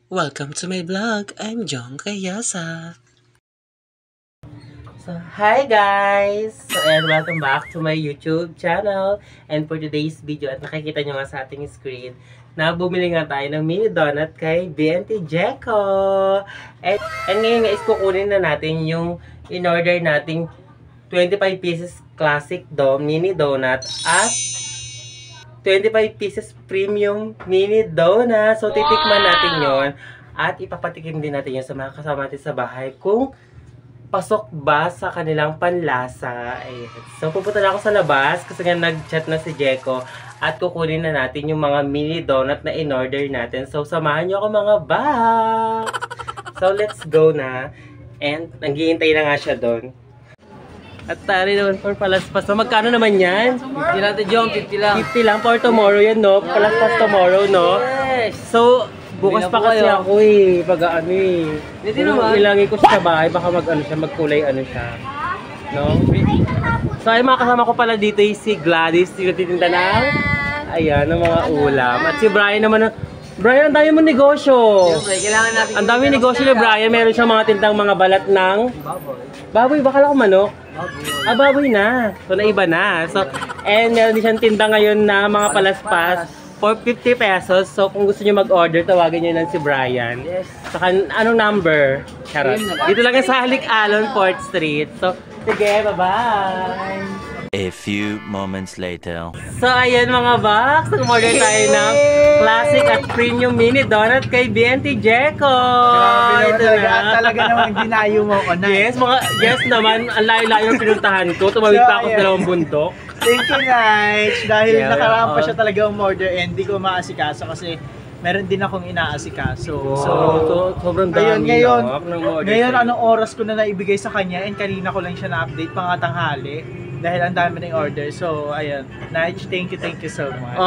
Welcome to my vlog. I'm Jong Kayasa. So, hi guys! So, and welcome back to my YouTube channel. And for today's video, at nakikita nyo nga sa ating screen, na bumili nga tayo ng mini donut kay BNT Jeco. And ngayon nga is kukunin na natin yung in-order nating 25 pieces classic mini donut at 25 pieces premium mini donut. So, titikman natin yon at ipapatikim din natin yun sa mga kasama natin sa bahay kung pasok ba sa kanilang panlasa. Ayan. So, pupunta na ako sa labas kasi nga nag-chat na si Jeco at kukunin na natin yung mga mini donut na in-order natin. So, samahan nyo ako mga bak! So, let's go na. And, naghihintay na nga siya doon. At tari naman for palaspas. So, magkano naman yan? 50 lang, Jong. 50 lang. 50 lang for tomorrow yan, no? Palaspas tomorrow, no? Yes! So, bukas pa kasi ako eh, pag-ano eh. Hindi naman. Ilagay ko sa bahay, baka mag-ano siya, magkulay ano siya. No? So ay mga kasama ko pala dito yung si Gladys, yung nagtitinda ng ayan, ng mga ulam. At si Brian naman, Brian, ang dami mo negosyo. Siyempre, kailangan natin. Ang dami negosyo ni Brian, meron siyang mga tindang mga balat ng baboy. baboy, bakala ko manok. Baboy. Ah, baboy na. So, naiba na. So, and meron din siyang tinda ngayon na mga palaspas for 50 pesos. So, kung gusto niyo mag-order, tawagan niyo lang si Brian. Yes. Saka, anong number? Charot. Dito lang sa Halik Alon, 4th Street. So, sige, bye-bye! A few moments later. So, ayan mga box. Nag-order tayo ng classic at premium mini donut kay BNT Jeco. Grabe naman talaga naman dinayo mo ko na. Yes naman, ang layo-layo pinuntahan ko. Tumawid pa ako sa dalawang bundok. Thank you, Nige. Dahil Yeah, nakaraan pa siya talaga umorder and di ko maasikaso kasi meron din akong inaasikaso. So, sobrang dami ngayon anong oras ko na naibigay sa kanya and kanina ko lang siya na-update tanghali dahil ang dami ng order. So, ayun. Nige, thank you so much.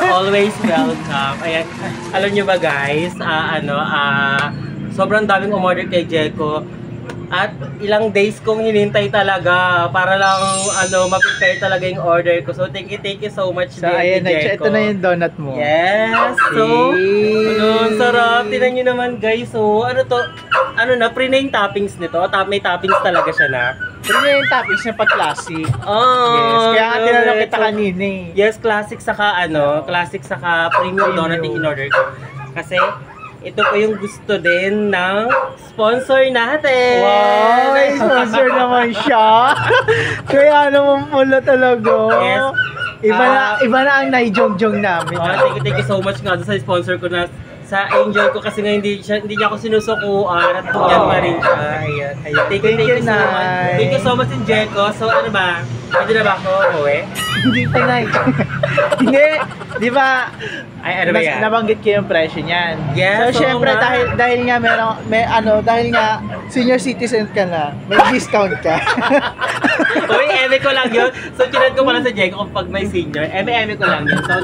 Always welcome. Ayan, alam nyo ba guys, sobrang daming umorder kay Jeco. At ilang days kong hinintay talaga para lang ma-prepare talaga yung order ko. So thank you so much. So ayan, ito na yung donut mo. Yes. So, ang sarap. Tingnan nyo naman guys. So, pre-name toppings nito. May toppings talaga siya na. Pero yung toppings niya pag classic. Oh, yes, kaya tinanong kita kanina eh. Yes, classic saka premium donut yung in-order ko. Kasi ito po yung gusto din ng sponsor natin. Wow, may sponsor naman siya. Kaya naman pala talaga. Yes. Iba na ang naijong-jong namin. Thank you so much nga sa sponsor ko na sa Angel ko kasi nga hindi niya ako sinusukuan at yan pa rin siya. Ayan. Thank you so much. Thank you so much in Jeco. So ano ba? Pwede na ba ako uwi? Hindi pa na. Hindi. Di ba? Ay, ano ba yan? Nabanggit ko yung presyo niyan. Yes, so, syempre, dahil nga dahil nga senior citizen ka na, may discount ka. Uy, eme ko lang yun. So, kinad ko pala sa Jeco kapag may senior. Eme ko lang yun. So,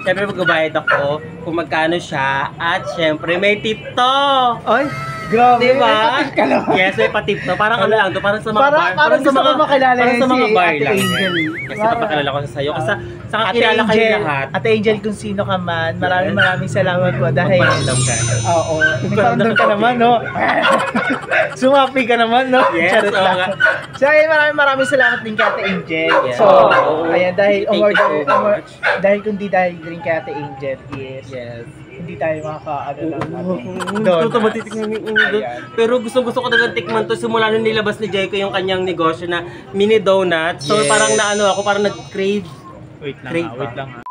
syempre magbabayad ako kung magkano siya. At syempre, may tip to. Oy, grabe. Diba? May patip ka naman. Yes, may patip to. Parang ano lang to. Parang sa mga bar. Parang gusto ko makilala parang sa mga si bar Ate lang. Angel. Kasi papakilala ko sa sa'yo. Kasi sa Ate kakilala kayo Angel, lahat. Ate Angel, kung sino ka man, maraming salamat po dahil Magparamdam ka. oo, nagparamdam ka naman, no? Sumapi ka naman, no? Yes, Charot oo lang. nga. So, ayun, maraming salamat din kay Ate Angel. Yes. So, ayan, dahil Thank you so much. dahil kundi dahil din kay Ate Angel is, Yes. hindi tayo makaka-ano lang Gusto matitikman yung pero gusto ko talagang tikman to simula nung nilabas ni Jeco yung kanyang negosyo na mini donut. So Yes. parang parang nag-crave. Wait Crave lang.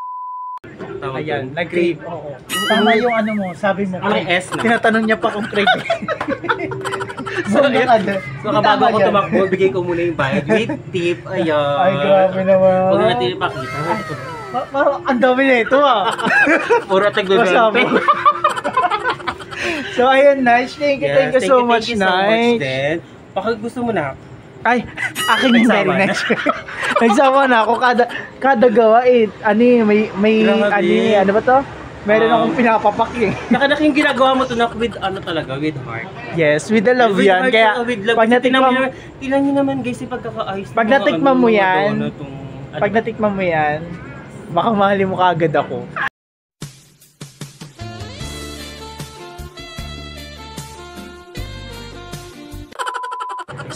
Tawag Ayan, yun. nag-crave. Oo. Tama yung ano mo, sabi mo. May S na. Tinatanong niya pa kung crave. So, bago ako tumakbo, bigay ko muna yung bayad with tip. Ayan. Ay, grabe naman. Huwag na natin ipakita. Parang ang dami na ito Puro tag-20. So ayun, Nige. Thank you so much, Nige. Baka gusto mo na. Ay, akin yung very next. Nagsawa na ako kada gawa may ano ba to? Meron akong pinapapak eh. Nakanak yung ginagawa mo to na with with heart. Yes, with the love With yan. heart, Kaya with love. pag natikman mo, tingnan niyo naman guys, pagkakaayos. Pag natikman mo yan, pag natikman mo yan, baka mahalin mo kaagad ako.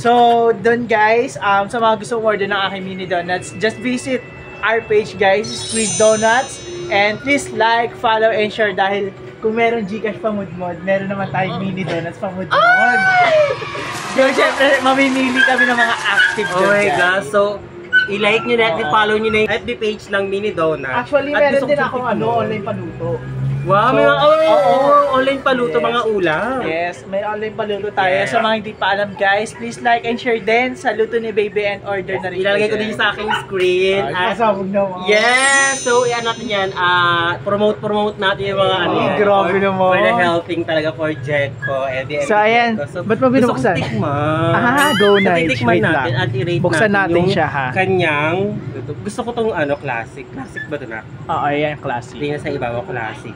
So, dun guys, sa mga gusto order ng aking mini donuts, just visit our page guys, Squid Donuts. And please like, follow, and share dahil kung meron Gcash pamudmod, meron naman tayong mini donuts pamudmod. So, syempre, mamimili kami ng mga active Oh my guys. gosh. So, i-like nyo na at i-follow nyo na yung FB page ng Mini Donut. Actually, At meron gusto din ko akong tikman. online paluto. Wow, may So, mga online paluto, Yes. mga ulam. Yes, may online paluto tayo. Yeah. Sa mga hindi pa alam guys, please like and share din sa Luto ni Baby and order na rin. Ilalagay ko din sa aking screen. Ay, pasabog na mga. Yes! So, iyan natin yan. Promote natin yung mga ano. Ay, grabe naman. For the helping talaga for Jekko. So, ayan. Ba't mo binuksan? Gusto kong tikman. Go So, Nige. titikman Wait natin lang. at i-rate Buksan natin yung siya, ha? kanyang, gusto ko tong classic. Classic ba ito na? Oo, ayan, classic. Tingnan sa ibabaw, classic.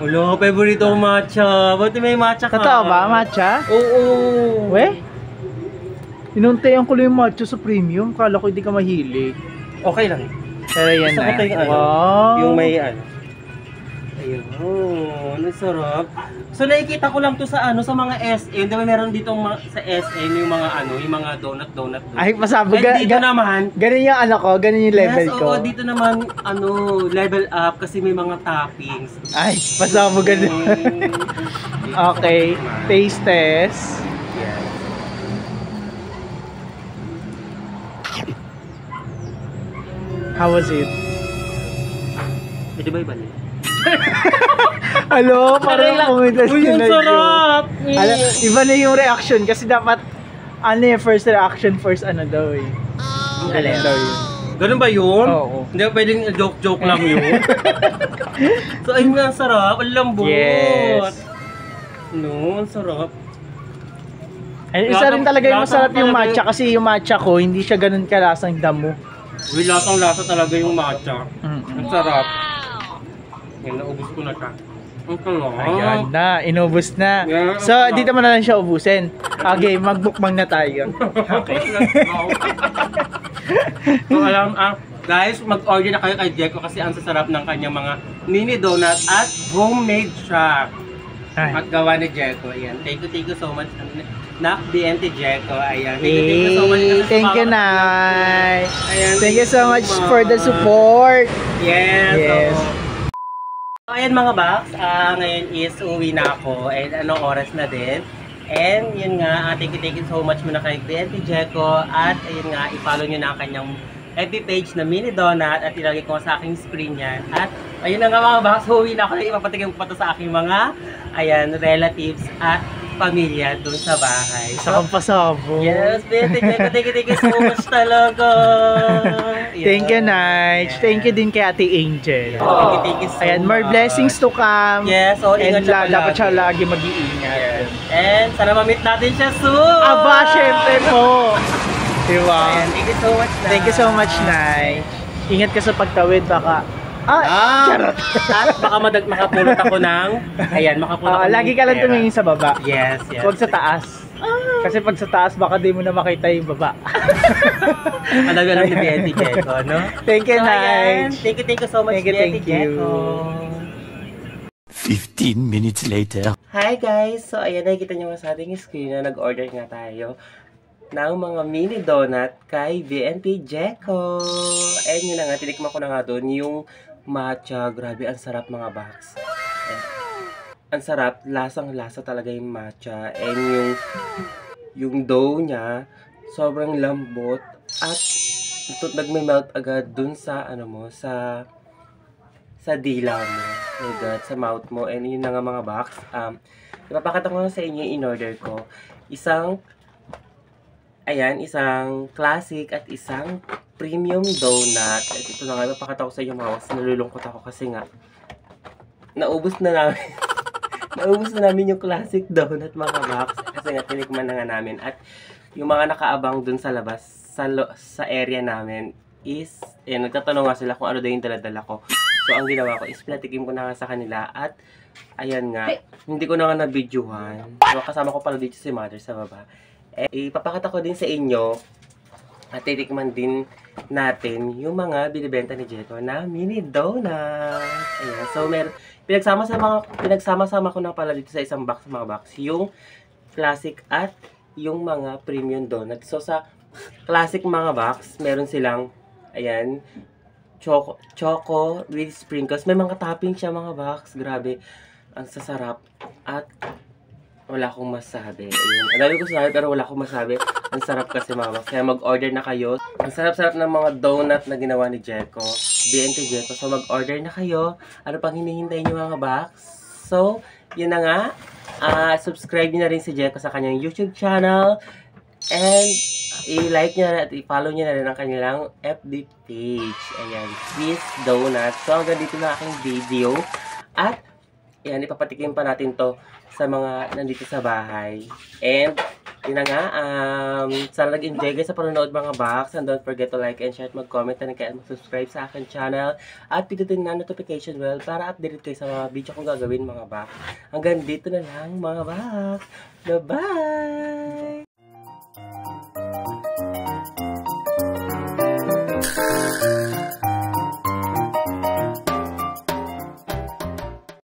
Ulo, favorito ko matcha. Ba't may matcha ka? Totoo ba, matcha? Oo. We? Inuntayan ko lang yung matcha sa premium. Kala ko hindi ka mahilig. Okay lang. Pero yan Gusto ko na. ito yung ano, Wow. yung may ayun, ang sarap. So nakikita ko lang to sa sa mga SM, di ba meron dito sa SM yung mga yung mga donut. Ay, pasabog. And dito naman, Ganun yung ano ko, ganun yung level yes, ko. oo, dito naman level up kasi may mga toppings. Ay, pasabog ganun. Okay, taste test. Yes. How was it? Pwede ba ibalik? Hello, parang pumunta Uy, ang sarap! Alam, iba na yung reaction kasi dapat yung first reaction first daw eh. Alin? Daw yun. Ganun ba yun? Oo. Hindi ba pwedeng joke lang yun? So ayun nga, ang sarap. Ang lambot. Yes. No, ang sarap. Ay, isa rin talaga yung Lasang masarap yung talaga matcha kasi yung matcha ko hindi siya ganun kalasang damo. Uy, lasang-lasa talaga yung matcha. Mm-mm. Ang sarap. Yan, naubos ko na siya. Ang sarap. Ayan na, inubos na. Yeah, So, ang sarap. dito mo na lang siya ubusin. Okay, magbukbang na tayo. Okay. So alam, guys, mag-order na kayo kay Jekko kasi ang sasarap ng kanyang mga mini donut at homemade siya. Ay. At gawa ni Jekko. Ayan. Thank you so much. Nak BNT Jekko. Ayan. Thank you so much. kasi Thank you, sumama- Nay. Ayan, Thank you so much for the support. Yes. Yes. So, ayan mga box, ngayon is uwi na ako and anong oras na din. And yun nga, thank you so much muna kay BNT Jekko at ayun nga, i-follow nyo na ang kanyang FB page na Mini Donut at ilagay ko sa aking screen yan. At ayun na nga mga box, uwi na ako na ipapatigyan ko pa to sa aking mga relatives at pamilya doon sa bahay. Sa kampasabo. Yes, BNT Jekko, thank you so much talaga. Thank you, Nay. Thank you din kay Ate Angel. Thank you so Ayan, more much. blessings to come. Yes, so And ingat siya dapat palagi. siya lagi mag-iingat. Yes. And sana ma-meet natin siya soon! Aba, syempre po. Diba? Ayan, thank you so much, Nay. Thank you so much, Nay. Ingat ka sa pagtawid, baka... charot. At baka makapulot ako ng... Ayan, makapulot ako ng Lagi ka lang pera. tumingin sa baba. Yes, yes. Huwag sa taas. Kasi pag sa taas, baka di mo na makita yung baba. Talaga lang ni BNT Jekko, no? Thank you, So, Nay. ayan. Thank you so much, Thank you, BNT thank you. Jekko. 15 minutes later. Hi guys! So ayan, nakikita nyo nga sa ating screen na nag-order nga tayo ng mga mini donut kay BNT Jekko. And yun na nga, tinikman ko na nga doon yung matcha. Grabe, ang sarap mga box. Ang sarap, lasang-lasa talaga yung matcha. And yung dough niya, sobrang lambot. At nagme-melt agad dun sa, sa dila mo. My God, sa mouth mo. And yun na nga mga box. Ipapakita ko lang sa inyo yung in-order ko. Isang classic at isang premium donut. At ito na nga, ipapakita ko sa inyo mga box. Nalulungkot ako kasi nga, naubos na namin. Naubos na namin yung classic donut mga box. Kasi nga, tinikman na nga namin. At yung mga nakaabang dun sa labas, sa area namin, is, nagtatanong nga sila kung ano daw yung daladala ko. So, ang ginawa ko is platikin ko na nga sa kanila at ayan nga, hindi ko na nga na-videohan. So, kasama ko pala dito si Mother sa baba. Ipapakita ko din sa inyo at titikman din natin yung mga binibenta ni Jekko na mini donut. Ayan. So, pinagsama-sama ko na pala dito sa isang box, mga box, yung classic at yung mga premium donut. So, sa classic mga box, meron silang, ayan, choco with sprinkles. May mga toppings siya mga box. Grabe. Ang sasarap. At wala akong masabi. Ayun. Ang dami ko sabi pero wala akong masabi. Ang sarap kasi mga box. Kaya mag-order na kayo. Ang sarap-sarap ng mga donut na ginawa ni Jeko. BNT Jeko. So mag-order na kayo. Ano pang hinihintay niyo mga box? So, yun na nga. Subscribe niyo na rin si Jeko sa kanyang YouTube channel. And i-like niyo na at i-follow niyo na rin ang kanilang FB page. Ayan. Swiss Donuts. So hanggang dito na aking video. At yan, ipapatikim pa natin to sa mga nandito sa bahay. And, yun na nga, sana nag-enjoy guys sa panonood mga box. And don't forget to like and share at mag-comment na rin kayo at mag-subscribe sa akin channel. At pindutin na notification bell para update kayo sa mga video kong gagawin mga box. Hanggang dito na lang mga box. Bye-bye!